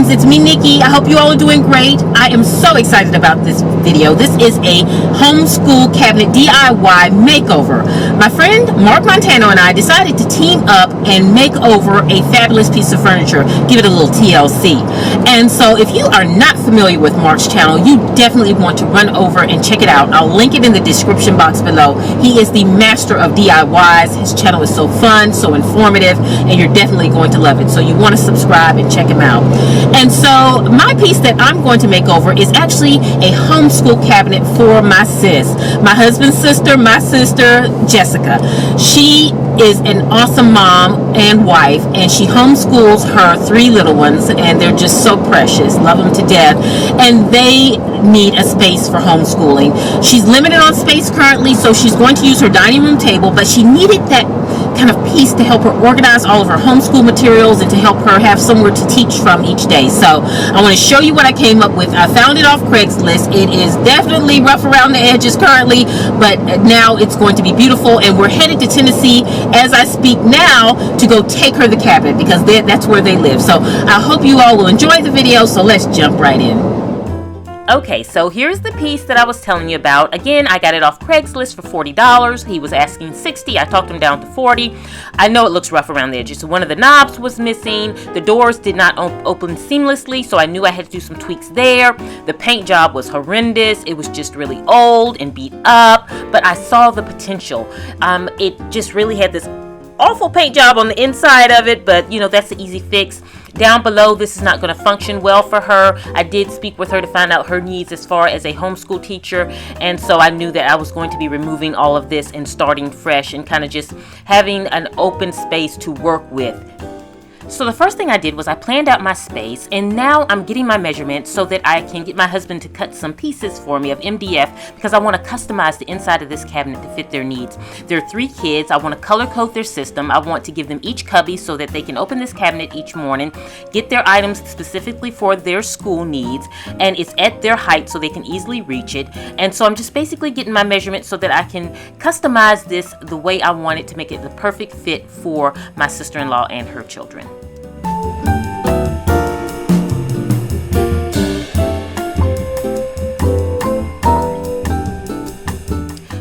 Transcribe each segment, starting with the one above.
friends, it's me, Nikki. I hope you all are doing great. I am so excited about this video. This is a homeschool cabinet DIY makeover. My friend Mark Montano and I decided to team up and make over a fabulous piece of furniture, give it a little TLC. And so if you are not familiar with Mark's channel, you definitely want to run over and check it out. I'll link it in the description box below. He is the master of DIYs. His channel is so fun, so informative, and you're definitely going to love it. So you want to subscribe and check him out. And so my piece that I'm going to make over is actually a homeschool cabinet for my sis, my husband's sister, my sister Jessica. She is an awesome mom and wife, and she homeschools her 3 little ones, and they're just so precious, love them to death, and they need a space for homeschooling. She's limited on space currently, so she's going to use her dining room table, but she needed that kind of piece to help her organize all of her homeschool materials and to help her have somewhere to teach from each day. So I want to show you what I came up with. I found it off Craigslist. It is definitely rough around the edges currently, but now it's going to be beautiful, and we're headed to Tennessee as I speak now to go take her the cabinet because that's where they live. So I hope you all will enjoy the video, so let's jump right in. Okay, so here's the piece that I was telling you about. Again, I got it off Craigslist for $40. He was asking $60. I talked him down to $40. I know it looks rough around the edges. So one of the knobs was missing. The doors did not open seamlessly, so I knew I had to do some tweaks there. The paint job was horrendous. It was just really old and beat up, but I saw the potential. It just really had this awful paint job on the inside of it, but you know, that's an easy fix. Down below, this is not going to function well for her. I did speak with her to find out her needs as far as a homeschool teacher, and so I knew that I was going to be removing all of this and starting fresh and kind of just having an open space to work with. So the first thing I did was I planned out my space, and now I'm getting my measurements so that I can get my husband to cut some pieces for me of MDF because I want to customize the inside of this cabinet to fit their needs. There are 3 kids. I want to color code their system. I want to give them each cubby so that they can open this cabinet each morning, get their items specifically for their school needs, and it's at their height so they can easily reach it. And so I'm just basically getting my measurements so that I can customize this the way I want it to make it the perfect fit for my sister-in-law and her children.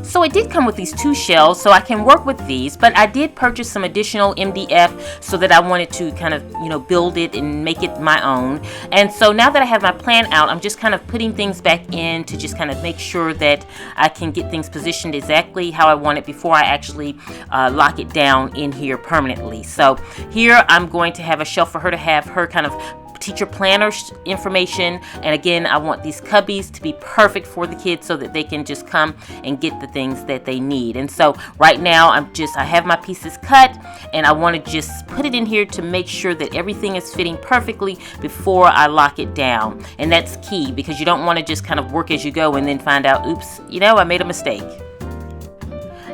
So it did come with these 2 shelves, so I can work with these, but I did purchase some additional MDF so that I wanted to kind of, you know, build it and make it my own. And so now that I have my plan out, I'm just kind of putting things back in to just kind of make sure that I can get things positioned exactly how I want it before I actually lock it down in here permanently. So here I'm going to have a shelf for her to have her kind of teacher planner information, and again, I want these cubbies to be perfect for the kids so that they can just come and get the things that they need. And so right now I have my pieces cut, and I want to just put it in here to make sure that everything is fitting perfectly before I lock it down. And that's key because you don't want to just kind of work as you go and then find out, oops, you know, I made a mistake.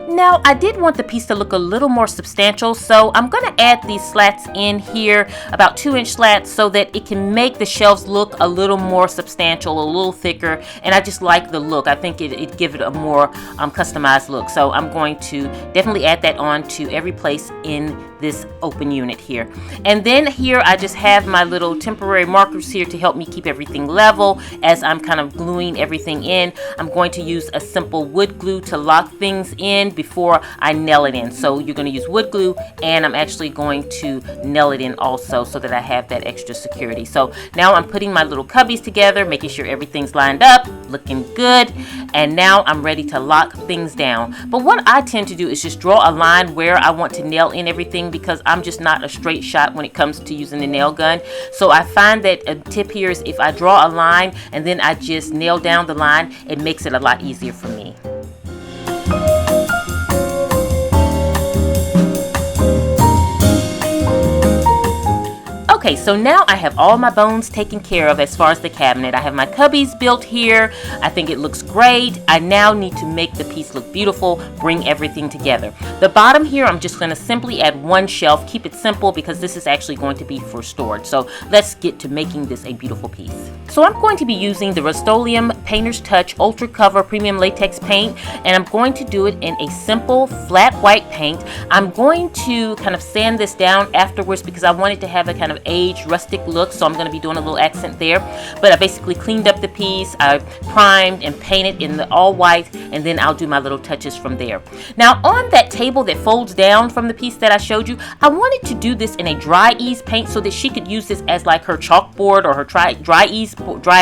Now, I did want the piece to look a little more substantial, so I'm going to add these slats in here, about 2-inch slats, so that it can make the shelves look a little more substantial, a little thicker, and I just like the look. I think it gives it a more customized look, so I'm going to definitely add that on to every place in this open unit here. And then here I just have my little temporary markers here to help me keep everything level as I'm kind of gluing everything in. I'm going to use a simple wood glue to lock things in before I nail it in. So you're going to use wood glue, and I'm actually going to nail it in also so that I have that extra security. So now I'm putting my little cubbies together, making sure everything's lined up, looking good, and now I'm ready to lock things down. But what I tend to do is just draw a line where I want to nail in everything because I'm just not a straight shot when it comes to using the nail gun. So I find that a tip here is if I draw a line and then I just nail down the line, it makes it a lot easier for me. Okay, so now I have all my bones taken care of as far as the cabinet. I have my cubbies built here. I think it looks great. I now need to make the piece look beautiful, bring everything together. The bottom here, I'm just going to simply add 1 shelf, keep it simple because this is actually going to be for storage. So let's get to making this a beautiful piece. So I'm going to be using the Rust-Oleum Painter's Touch Ultra Cover Premium Latex Paint, and I'm going to do it in a simple flat white paint. I'm going to kind of sand this down afterwards because I want it to have a kind of aged rustic look, so I'm going to be doing a little accent there. But I basically cleaned up the piece, I primed and painted in the all white, and then I'll do my little touches from there. Now on that table that folds down from the piece that I showed you, I wanted to do this in a dry ease paint so that she could use this as like her chalkboard or her dry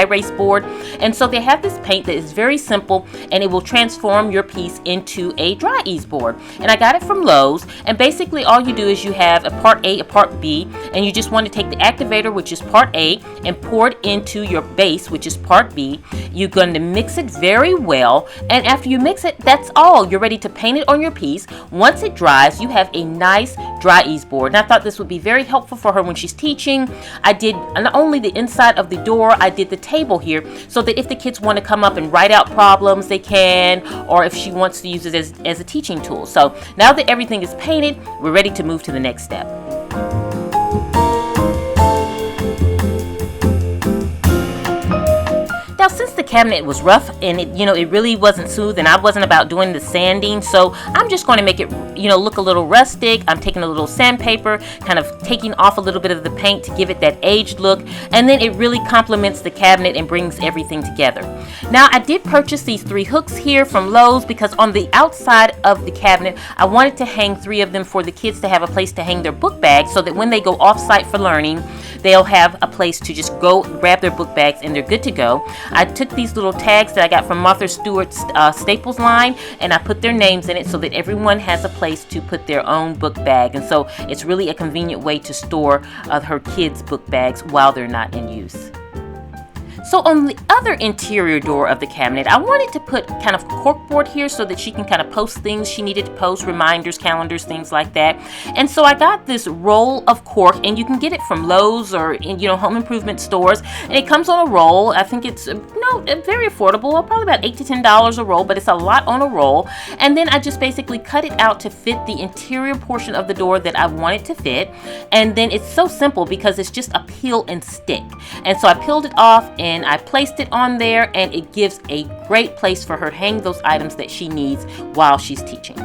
erase board. And so they have this paint that is very simple, and it will transform your piece into a dry ease board. And I got it from Lowe's, and basically all you do is you have a part A, a part B, and you just want to take the activator, which is part A, and pour it into your base, which is part B. You're going to mix it very well, and after you mix it, that's all. You're ready to paint it on your piece. Once it dries, you have a nice dry ease board. And I thought this would be very helpful for her when she's teaching. I did not only the inside of the door, I did the table here, so that if the kids want to come up and write out problems, they can, or if she wants to use it as a teaching tool. So now that everything is painted, we're ready to move to the next step. Now, since the cabinet was rough and it really wasn't smooth, and I wasn't about doing the sanding, so I'm just going to make it look a little rustic. I'm taking a little sandpaper, kind of taking off a little bit of the paint to give it that aged look, and then it really complements the cabinet and brings everything together. Now, I did purchase these 3 hooks here from Lowe's because on the outside of the cabinet, I wanted to hang 3 of them for the kids to have a place to hang their book bags, so that when they go off-site for learning, they'll have a place to just go grab their book bags and they're good to go. I took these little tags that I got from Martha Stewart's Staples line, and I put their names in it so that everyone has a place to put their own book bag. And so it's really a convenient way to store her kids' book bags while they're not in use. So on the other interior door of the cabinet, I wanted to put kind of corkboard here so that she can kind of post things she needed to post, reminders, calendars, things like that. And so I got this roll of cork, and you can get it from Lowe's or in home improvement stores, and it comes on a roll. I think it's very affordable, probably about $8 to $10 a roll, but it's a lot on a roll. And then I just basically cut it out to fit the interior portion of the door that I want it to fit. And then it's so simple because it's just a peel and stick. And so I peeled it off and I placed it on there, and it gives a great place for her to hang those items that she needs while she's teaching.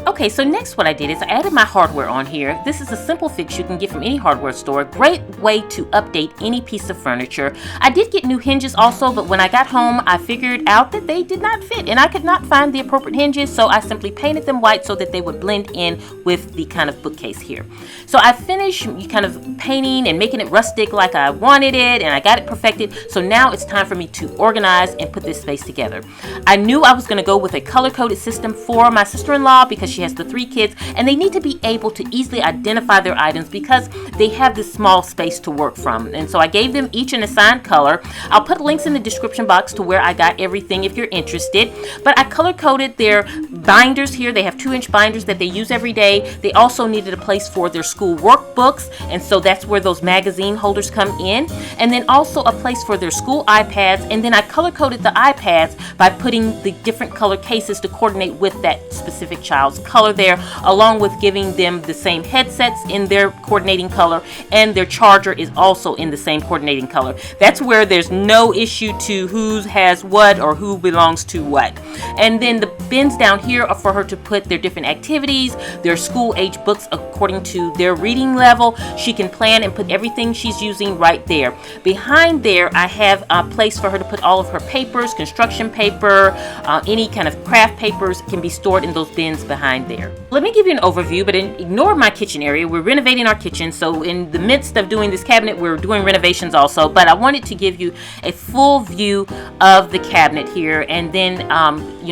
Okay, so next what I did is I added my hardware on here. This is a simple fix you can get from any hardware store. Great way to update any piece of furniture. I did get new hinges also, but when I got home, I figured out that they did not fit, and I could not find the appropriate hinges, so I simply painted them white so that they would blend in with the kind of bookcase here. So I finished kind of painting and making it rustic like I wanted it, and I got it perfected. So now it's time for me to organize and put this space together. I knew I was going to go with a color-coded system for my sister-in-law because she has the 3 kids, and they need to be able to easily identify their items because they have this small space to work from. And so I gave them each an assigned color. I'll put links in the description box to where I got everything if you're interested. But I color-coded their binders here. They have 2-inch binders that they use every day. They also needed a place for their school workbooks, and so that's where those magazine holders come in. And then also a place for their school iPads. And then I color-coded the iPads by putting the different color cases to coordinate with that specific child's color there, along with giving them the same headsets in their coordinating color, and their charger is also in the same coordinating color. That's where there's no issue to who has what or who belongs to what. And then the bins down here are for her to put their different activities, their school age books according to their reading level. She can plan and put everything she's using right there. Behind there, I have a place for her to put all of her papers, construction paper, any kind of craft papers can be stored in those bins behind there. Let me give you an overview, but ignore my kitchen area. We're renovating our kitchen, so in the midst of doing this cabinet, we're doing renovations also, but I wanted to give you a full view of the cabinet here, and then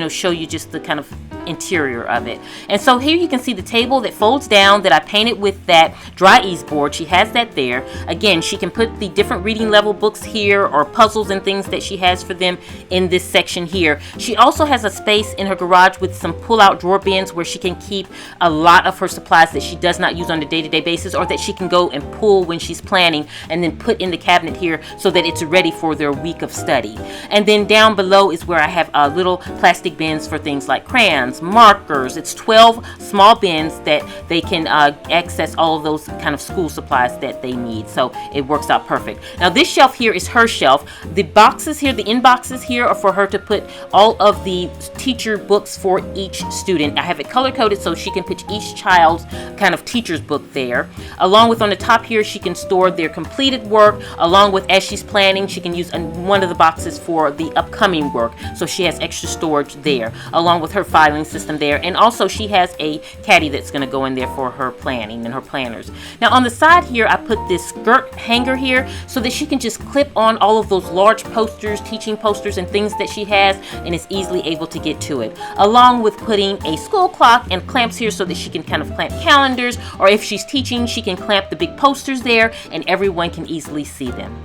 show you just the kind of interior of it. And so here you can see the table that folds down that I painted with that dry ease board. She has that there. Again, she can put the different reading level books here or puzzles and things that she has for them in this section here. She also has a space in her garage with some pull-out drawer bins where she can keep a lot of her supplies that she does not use on a day-to-day basis, or that she can go and pull when she's planning and then put in the cabinet here so that it's ready for their week of study. And then down below is where I have little plastic bins for things like crayons crayons, markers. It's 12 small bins that they can access all of those kind of school supplies that they need. So it works out perfect. Now this shelf here is her shelf. The boxes here, the in boxes here, are for her to put all of the teacher books for each student. I have it color coded so she can put each child's kind of teacher's book there. Along with on the top here, she can store their completed work, along with as she's planning, she can use one of the boxes for the upcoming work. So she has extra storage there, along with her filing system there. And also she has a caddy that's going to go in there for her planning and her planners. Now on the side here, I put this skirt hanger here so that she can just clip on all of those large posters, teaching posters and things that she has, and is easily able to get to it. Along with putting a school clock and clamps here so that she can kind of clamp calendars, or if she's teaching, she can clamp the big posters there and everyone can easily see them.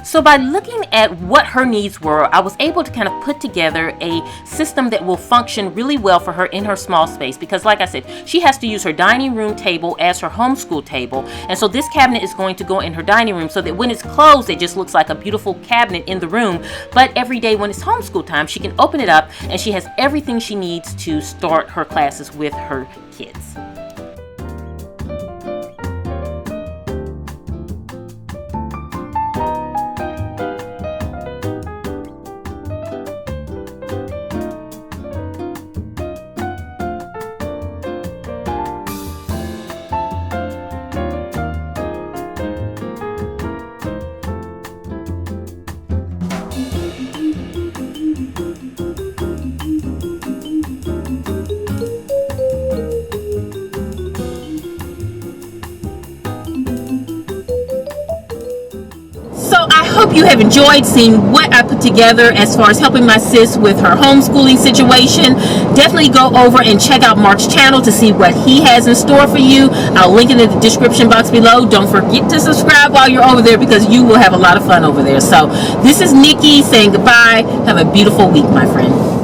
So by looking at what her needs were, I was able to kind of put together a system that will function really well for her in her small space, because like I said, she has to use her dining room table as her homeschool table, and so this cabinet is going to go in her dining room so that when it's closed, it just looks like a beautiful cabinet in the room. But every day when it's homeschool time, she can open it up and she has everything she needs to start her classes with her kids. I hope you have enjoyed seeing what I put together as far as helping my sis with her homeschooling situation. Definitely go over and check out Mark's channel to see what he has in store for you. I'll link it in the description box below. Don't forget to subscribe while you're over there because you will have a lot of fun over there. So this is Nikki saying goodbye. Have a beautiful week, my friend.